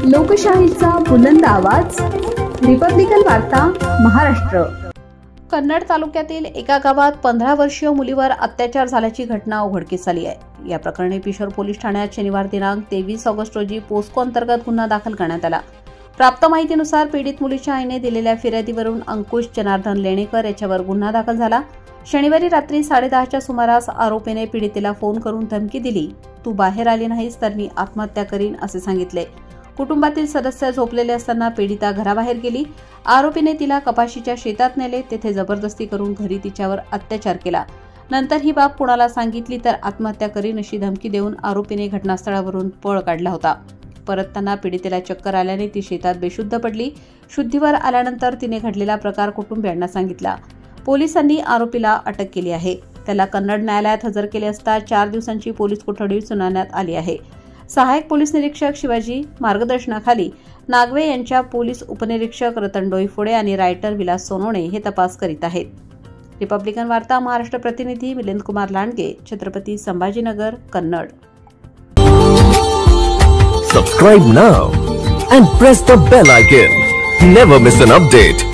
लोकशाहीचा बुलंद आवाज, रिपब्लिकन वार्ता महाराष्ट्र। कन्नड तालुक्यातील एका गावात 15 वर्षीय मुलीवर अत्याचार झाल्याची घटना उघडकीस आली आहे। या प्रकरणी पिशोर पोलीस ठाण्यात शनिवार दिनांक 23 ऑगस्ट रोजी पोस्को अंतर्गत गुन्हा दाखल करण्यात आला। प्राप्त माहितीनुसार पीडित मुलीच्या आईने दिलेल्या फिर्यादीवरून अंकुश जनार्दन लेणेकर याच्यावर गुन्हा दाखल झाला। शनिवारी रात्री 10:30च्या सुमारास आरोपीने पीडितेला फोन करून धमकी दिली, तू बाहेर आली नाहीस तर मी आत्महत्या करीन असे सांगितले। कुटुंबातील सदस्य झोपलेले असताना पीडिता घराबाहेर गेली। आरोपीने तिला कपाशीच्या शेतात नेले, तेथे जबरदस्ती करून घरी तिच्यावर अत्याचार केला। नंतर ही बाब कुणाला सांगितली तर आत्महत्या करीन अशी धमकी देऊन आरोपीने घटनास्थळावरून पळ काढला होता। परतताना पीडितेला चक्कर आल्याने ती शेतात बेशुद्ध पडली। शुद्धीवर आल्यानंतर तिने घडलेला प्रकार कुटुंबियांना सांगितला। पोलिसांनी आरोपीला अटक केली आहे। त्याला कन्नड न्यायालयात हजर केले असता 4 दिवसांची पोलीस कोठडी सुनावण्यात आली आहे। सहाय्यक पोलीस निरीक्षक शिवाजी मार्गदर्शनाखाली नागवे यांच्या पोलीस उपनिरीक्षक रतन डोईफोडे आणि रायटर विलास सोनवणे हे तपास करीत आहेत। रिपब्लिकन वार्ता महाराष्ट्र प्रतिनिधी Milind Kumar Landge, Chhatrapati Sambhajinagar, Kannada. Subscribe now and press the bell icon. Never miss an update.